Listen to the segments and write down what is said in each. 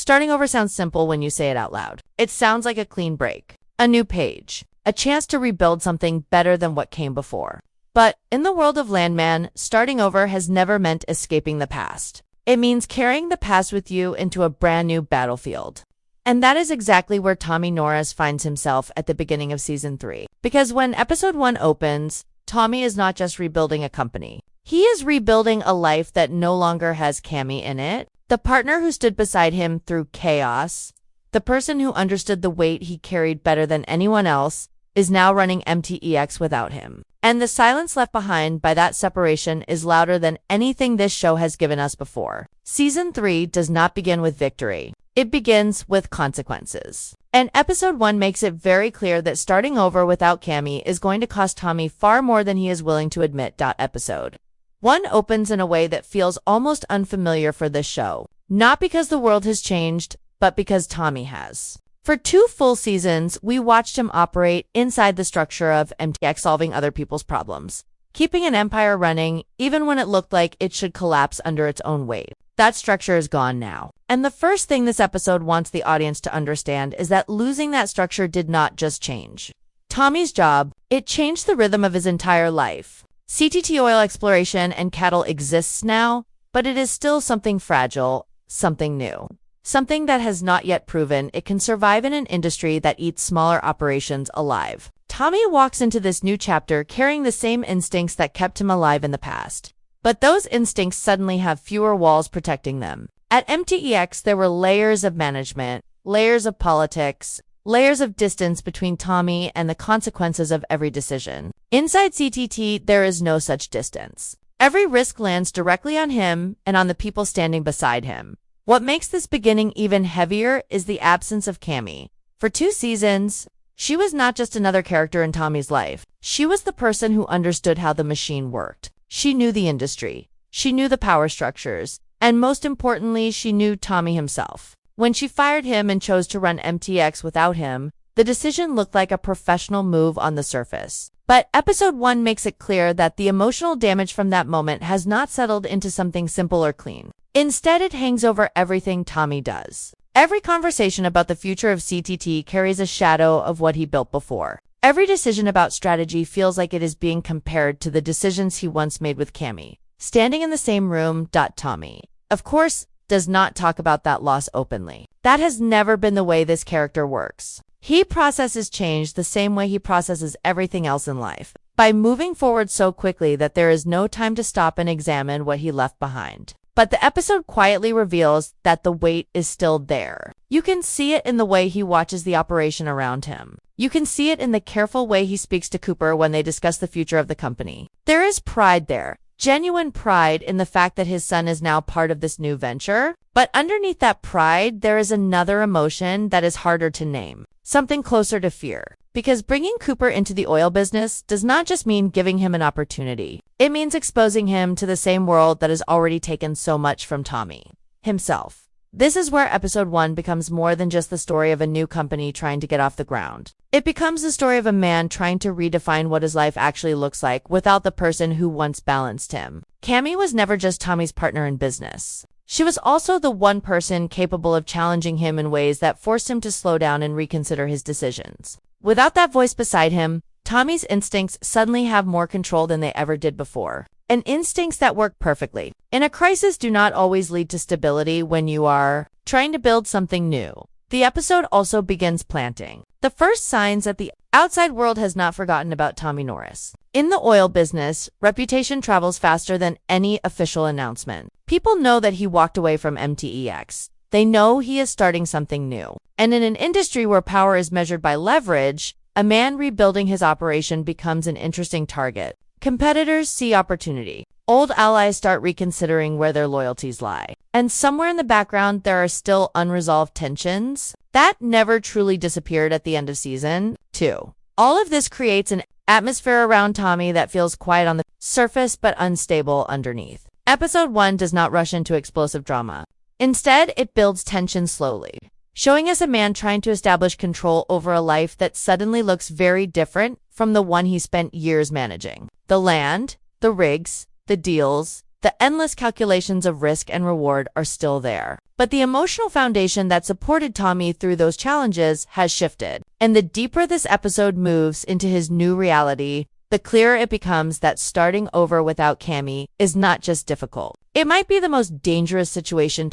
Starting over sounds simple when you say it out loud. It sounds like a clean break, a new page, a chance to rebuild something better than what came before. But in the world of Landman, starting over has never meant escaping the past. It means carrying the past with you into a brand new battlefield. And that is exactly where Tommy Norris finds himself at the beginning of Season 3. Because when Episode 1 opens, Tommy is not just rebuilding a company. He is rebuilding a life that no longer has Cammy in it, the partner who stood beside him through chaos, the person who understood the weight he carried better than anyone else, is now running MTEX without him. And the silence left behind by that separation is louder than anything this show has given us before. Season 3 does not begin with victory. It begins with consequences. And Episode 1 makes it very clear that starting over without Cammy is going to cost Tommy far more than he is willing to admit. Episode 1 opens in a way that feels almost unfamiliar for this show. Not because the world has changed, but because Tommy has. For 2 full seasons, we watched him operate inside the structure of MTEX, solving other people's problems, keeping an empire running even when it looked like it should collapse under its own weight. That structure is gone now. And the first thing this episode wants the audience to understand is that losing that structure did not just change Tommy's job, it changed the rhythm of his entire life. CTT oil exploration and cattle exists now, but it is still something fragile, something new. Something that has not yet proven it can survive in an industry that eats smaller operations alive. Tommy walks into this new chapter carrying the same instincts that kept him alive in the past. But those instincts suddenly have fewer walls protecting them. At MTEX, there were layers of management, layers of politics, layers of distance between Tommy and the consequences of every decision. Inside CTT, there is no such distance. Every risk lands directly on him and on the people standing beside him. What makes this beginning even heavier is the absence of Cammy. For 2 seasons, she was not just another character in Tommy's life. She was the person who understood how the machine worked. She knew the industry. She knew the power structures. And most importantly, she knew Tommy himself. When she fired him and chose to run MTX without him, the decision looked like a professional move on the surface. But Episode 1 makes it clear that the emotional damage from that moment has not settled into something simple or clean. Instead, it hangs over everything Tommy does. Every conversation about the future of CTT carries a shadow of what he built before. Every decision about strategy feels like it is being compared to the decisions he once made with Cammy. Standing in the same room, Tommy, of course, does not talk about that loss openly. That has never been the way this character works. He processes change the same way he processes everything else in life, by moving forward so quickly that there is no time to stop and examine what he left behind. But the episode quietly reveals that the weight is still there. You can see it in the way he watches the operation around him. You can see it in the careful way he speaks to Cooper when they discuss the future of the company. There is pride there. Genuine pride in the fact that his son is now part of this new venture. But underneath that pride, there is another emotion that is harder to name. Something closer to fear. Because bringing Cooper into the oil business does not just mean giving him an opportunity. It means exposing him to the same world that has already taken so much from Tommy himself. This is where Episode 1 becomes more than just the story of a new company trying to get off the ground. It becomes the story of a man trying to redefine what his life actually looks like without the person who once balanced him. Cammy was never just Tommy's partner in business. She was also the one person capable of challenging him in ways that forced him to slow down and reconsider his decisions. Without that voice beside him, Tommy's instincts suddenly have more control than they ever did before. And instincts that work perfectly in a crisis do not always lead to stability when you are trying to build something new. The episode also begins planting the first signs that the outside world has not forgotten about Tommy Norris. In the oil business, reputation travels faster than any official announcement. People know that he walked away from MTEX. They know he is starting something new. And in an industry where power is measured by leverage, a man rebuilding his operation becomes an interesting target. Competitors see opportunity. Old allies start reconsidering where their loyalties lie. And somewhere in the background, there are still unresolved tensions that never truly disappeared at the end of Season 2. All of this creates an atmosphere around Tommy that feels quiet on the surface but unstable underneath. Episode 1 does not rush into explosive drama. Instead, it builds tension slowly, showing us a man trying to establish control over a life that suddenly looks very different from the one he spent years managing. The land, the rigs, the deals, the endless calculations of risk and reward are still there. But the emotional foundation that supported Tommy through those challenges has shifted. And the deeper this episode moves into his new reality, the clearer it becomes that starting over without Cammy is not just difficult. It might be the most dangerous situation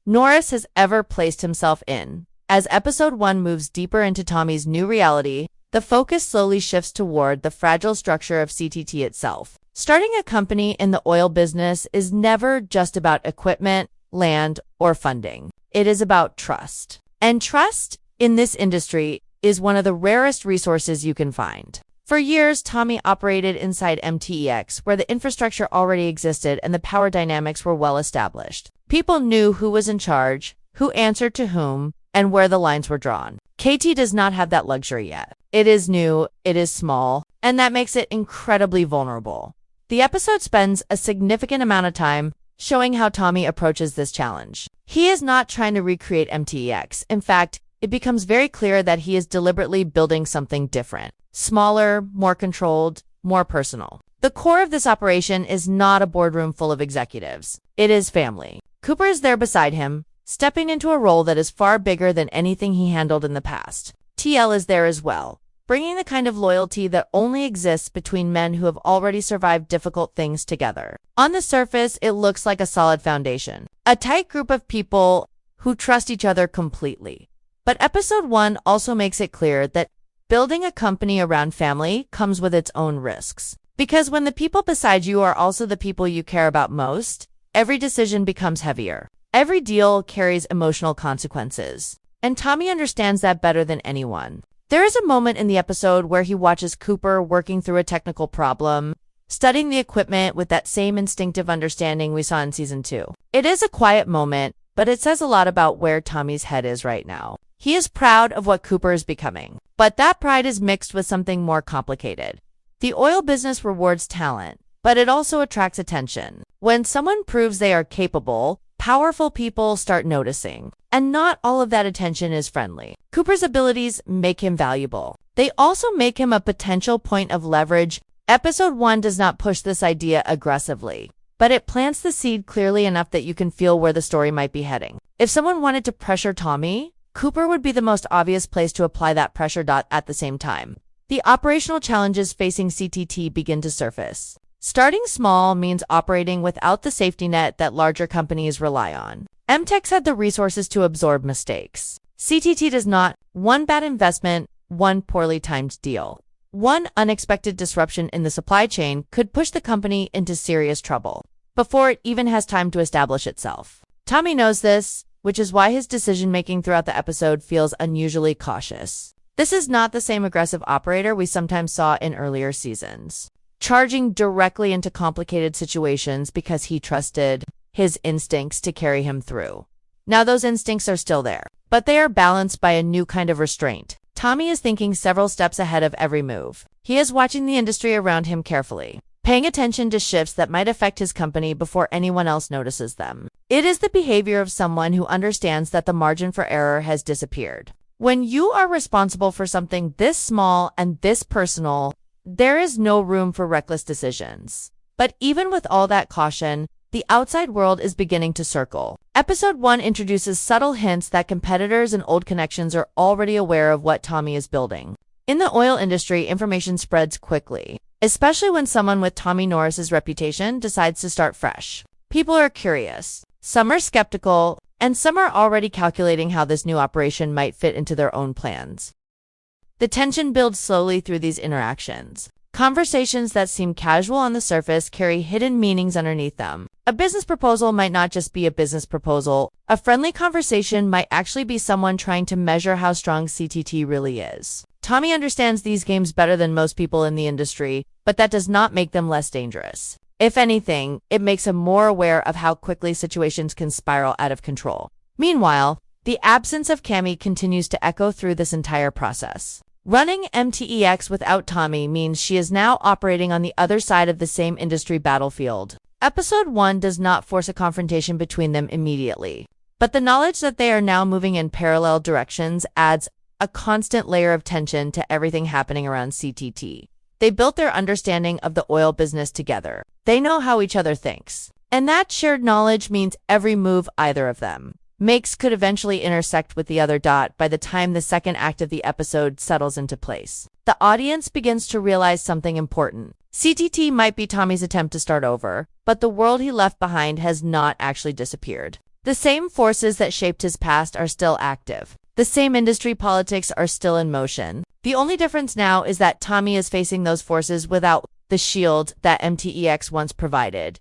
Norris has ever placed himself in. As episode 1 moves deeper into Tommy's new reality, the focus slowly shifts toward the fragile structure of CTT itself. Starting a company in the oil business is never just about equipment, land, or funding. It is about trust. And trust in this industry is one of the rarest resources you can find. For years, Tommy operated inside MTEX, where the infrastructure already existed and the power dynamics were well established. People knew who was in charge, who answered to whom, and where the lines were drawn. KT does not have that luxury yet. It is new, it is small, and that makes it incredibly vulnerable. The episode spends a significant amount of time showing how Tommy approaches this challenge. He is not trying to recreate MTEX. In fact, it becomes very clear that he is deliberately building something different. Smaller, more controlled, more personal. The core of this operation is not a boardroom full of executives. It is family. Cooper is there beside him, stepping into a role that is far bigger than anything he handled in the past. TL is there as well, bringing the kind of loyalty that only exists between men who have already survived difficult things together. On the surface, it looks like a solid foundation, a tight group of people who trust each other completely. But episode 1 also makes it clear that building a company around family comes with its own risks. Because when the people beside you are also the people you care about most, every decision becomes heavier. Every deal carries emotional consequences. And Tommy understands that better than anyone. There is a moment in the episode where he watches Cooper working through a technical problem, studying the equipment with that same instinctive understanding we saw in season 2. It is a quiet moment, but it says a lot about where Tommy's head is right now. He is proud of what Cooper is becoming, but that pride is mixed with something more complicated. The oil business rewards talent, but it also attracts attention. When someone proves they are capable, powerful people start noticing, and not all of that attention is friendly. Cooper's abilities make him valuable. They also make him a potential point of leverage. Episode 1 does not push this idea aggressively, but it plants the seed clearly enough that you can feel where the story might be heading. If someone wanted to pressure Tommy, Cooper would be the most obvious place to apply that pressure. At the same time, the operational challenges facing CTT begin to surface. Starting small means operating without the safety net that larger companies rely on. MTEX had the resources to absorb mistakes. CTT does not. One bad investment, one poorly timed deal, one unexpected disruption in the supply chain could push the company into serious trouble before it even has time to establish itself. Tommy knows this, which is why his decision-making throughout the episode feels unusually cautious. This is not the same aggressive operator we sometimes saw in earlier seasons, charging directly into complicated situations because he trusted his instincts to carry him through. Now those instincts are still there, but they are balanced by a new kind of restraint. Tommy is thinking several steps ahead of every move. He is watching the industry around him carefully, paying attention to shifts that might affect his company before anyone else notices them. It is the behavior of someone who understands that the margin for error has disappeared. When you are responsible for something this small and this personal, there is no room for reckless decisions. But even with all that caution, the outside world is beginning to circle. Episode 1 introduces subtle hints that competitors and old connections are already aware of what Tommy is building. In the oil industry, information spreads quickly, especially when someone with Tommy Norris's reputation decides to start fresh. People are curious, some are skeptical, and some are already calculating how this new operation might fit into their own plans. The tension builds slowly through these interactions. Conversations that seem casual on the surface carry hidden meanings underneath them. A business proposal might not just be a business proposal. A friendly conversation might actually be someone trying to measure how strong CTT really is. Tommy understands these games better than most people in the industry, but that does not make them less dangerous. If anything, it makes him more aware of how quickly situations can spiral out of control. Meanwhile, the absence of Cammy continues to echo through this entire process. Running MTEX without Tommy means she is now operating on the other side of the same industry battlefield. Episode 1 does not force a confrontation between them immediately, but the knowledge that they are now moving in parallel directions adds a constant layer of tension to everything happening around CTT. They built their understanding of the oil business together. They know how each other thinks, and that shared knowledge means every move either of them makes could eventually intersect with the other dot by the time the second act of the episode settles into place. The audience begins to realize something important. CTT might be Tommy's attempt to start over, but the world he left behind has not actually disappeared. The same forces that shaped his past are still active. The same industry politics are still in motion. The only difference now is that Tommy is facing those forces without the shield that MTEX once provided.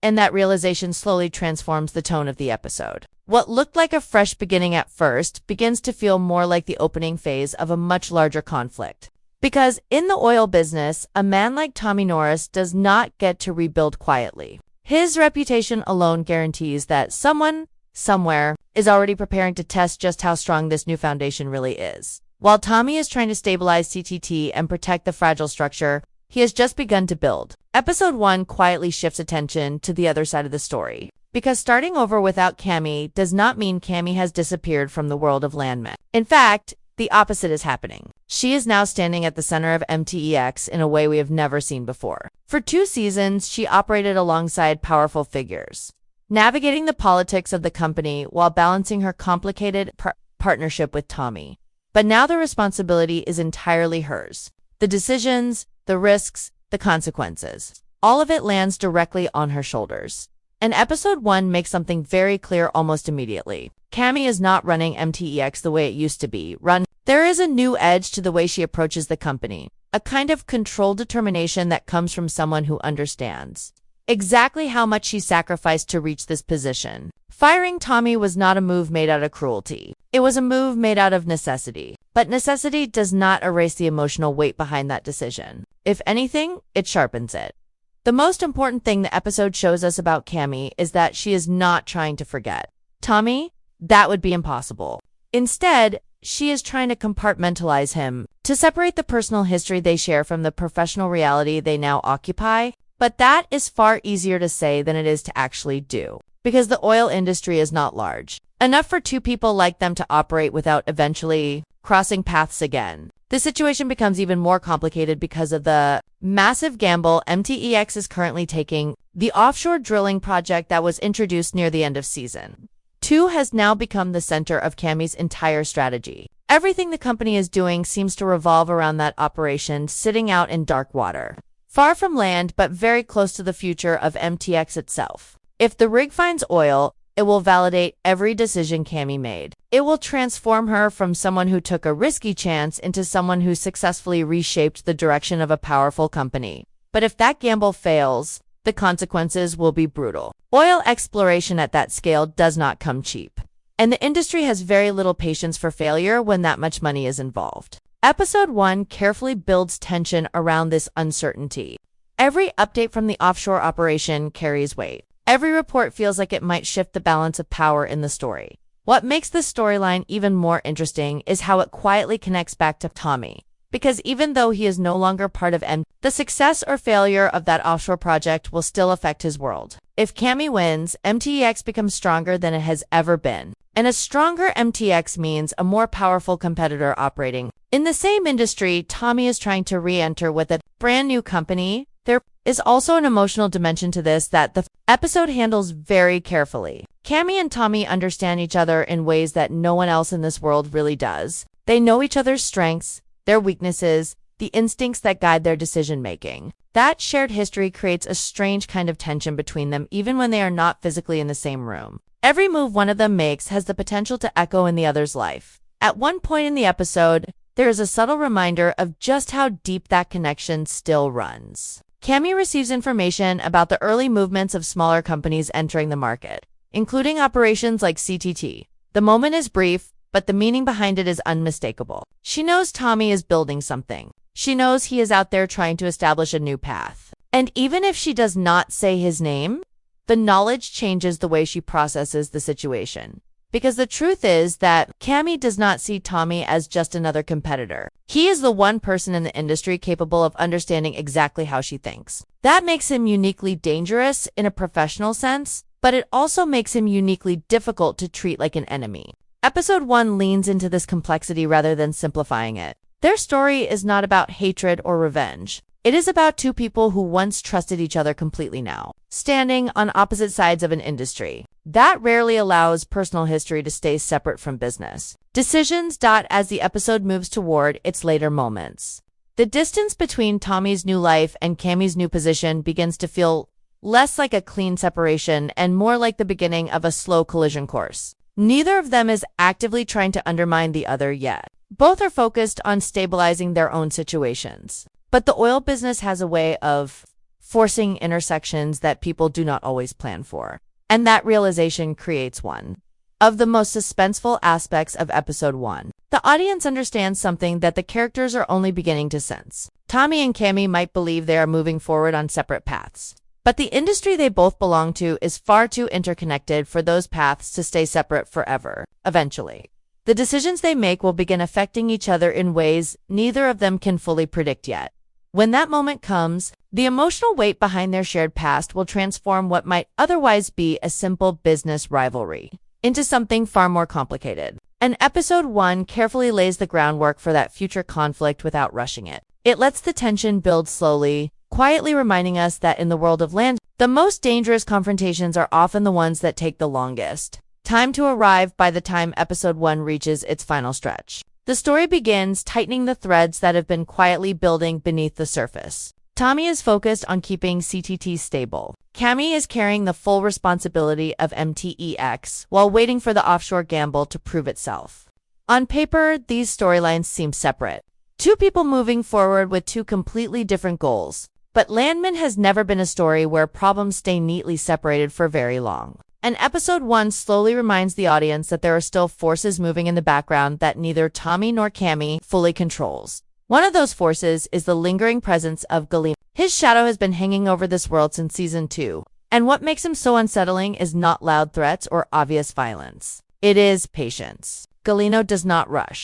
And that realization slowly transforms the tone of the episode. What looked like a fresh beginning at first begins to feel more like the opening phase of a much larger conflict. Because in the oil business, a man like Tommy Norris does not get to rebuild quietly. His reputation alone guarantees that someone, somewhere, is already preparing to test just how strong this new foundation really is. While Tommy is trying to stabilize CTT and protect the fragile structure he has just begun to build, Episode 1 quietly shifts attention to the other side of the story. Because starting over without Cammy does not mean Cammy has disappeared from the world of Landman. In fact, the opposite is happening. She is now standing at the center of MTEX in a way we have never seen before. For 2 seasons, she operated alongside powerful figures, navigating the politics of the company while balancing her complicated partnership with Tommy. But now the responsibility is entirely hers. The decisions, the risks, the consequences. All of it lands directly on her shoulders. And Episode 1 makes something very clear almost immediately. Cammy is not running MTEX the way it used to be run. There is a new edge to the way she approaches the company, a kind of controlled determination that comes from someone who understands exactly how much she sacrificed to reach this position. Firing Tommy was not a move made out of cruelty. It was a move made out of necessity. But necessity does not erase the emotional weight behind that decision. If anything, it sharpens it. The most important thing the episode shows us about Cammy is that she is not trying to forget Tommy. That would be impossible. Instead, she is trying to compartmentalize him, to separate the personal history they share from the professional reality they now occupy. But that is far easier to say than it is to actually do, because the oil industry is not large enough for 2 people like them to operate without eventually crossing paths again. The situation becomes even more complicated because of the massive gamble MTEX is currently taking. The offshore drilling project that was introduced near the end of season 2 has now become the center of Cammy's entire strategy. Everything the company is doing seems to revolve around that operation sitting out in dark water, far from land but very close to the future of MTX itself. If the rig finds oil, it will validate every decision Cammy made. It will transform her from someone who took a risky chance into someone who successfully reshaped the direction of a powerful company. But if that gamble fails, the consequences will be brutal. Oil exploration at that scale does not come cheap, and the industry has very little patience for failure when that much money is involved. Episode 1 carefully builds tension around this uncertainty. Every update from the offshore operation carries weight. Every report feels like it might shift the balance of power in the story. What makes this storyline even more interesting is how it quietly connects back to Tommy. Because even though he is no longer part of the success or failure of that offshore project will still affect his world. If Cammy wins, MTEX becomes stronger than it has ever been. And a stronger MTX means a more powerful competitor operating in the same industry Tommy is trying to re-enter with a brand new company. There is also an emotional dimension to this that the episode handles very carefully. Cammy and Tommy understand each other in ways that no one else in this world really does. They know each other's strengths, their weaknesses, the instincts that guide their decision-making. That shared history creates a strange kind of tension between them even when they are not physically in the same room. Every move one of them makes has the potential to echo in the other's life. At one point in the episode, there is a subtle reminder of just how deep that connection still runs. Cammy receives information about the early movements of smaller companies entering the market, including operations like CTT. The moment is brief, but the meaning behind it is unmistakable. She knows Tommy is building something. She knows he is out there trying to establish a new path. And even if she does not say his name, the knowledge changes the way she processes the situation. Because the truth is that Cammy does not see Tommy as just another competitor. He is the one person in the industry capable of understanding exactly how she thinks. That makes him uniquely dangerous in a professional sense, but it also makes him uniquely difficult to treat like an enemy. Episode 1 leans into this complexity rather than simplifying it. Their story is not about hatred or revenge. It is about 2 people who once trusted each other completely now, standing on opposite sides of an industry. that rarely allows personal history to stay separate from business decisions. As the episode moves toward its later moments, the distance between Tommy's new life and Cammy's new position begins to feel less like a clean separation and more like the beginning of a slow collision course. Neither of them is actively trying to undermine the other yet. Both are focused on stabilizing their own situations. But the oil business has a way of forcing intersections that people do not always plan for. And that realization creates one of the most suspenseful aspects of episode 1. The audience understands something that the characters are only beginning to sense. Tommy and Cammy might believe they are moving forward on separate paths, but the industry they both belong to is far too interconnected for those paths to stay separate forever. Eventually, the decisions they make will begin affecting each other in ways neither of them can fully predict yet. When that moment comes, the emotional weight behind their shared past will transform what might otherwise be a simple business rivalry into something far more complicated. And episode 1 carefully lays the groundwork for that future conflict without rushing it. It lets the tension build slowly, quietly reminding us that in the world of Landman, the most dangerous confrontations are often the ones that take the longest time to arrive. By the time episode 1 reaches its final stretch, the story begins tightening the threads that have been quietly building beneath the surface. Tommy is focused on keeping CTT stable. Cammy is carrying the full responsibility of MTEX while waiting for the offshore gamble to prove itself. On paper, these storylines seem separate. Two people moving forward with two completely different goals. But Landman has never been a story where problems stay neatly separated for very long. And episode 1 slowly reminds the audience that there are still forces moving in the background that neither Tommy nor Cammy fully controls. One of those forces is the lingering presence of Galino. His shadow has been hanging over this world since season 2, and what makes him so unsettling is not loud threats or obvious violence. It is patience. Galino does not rush.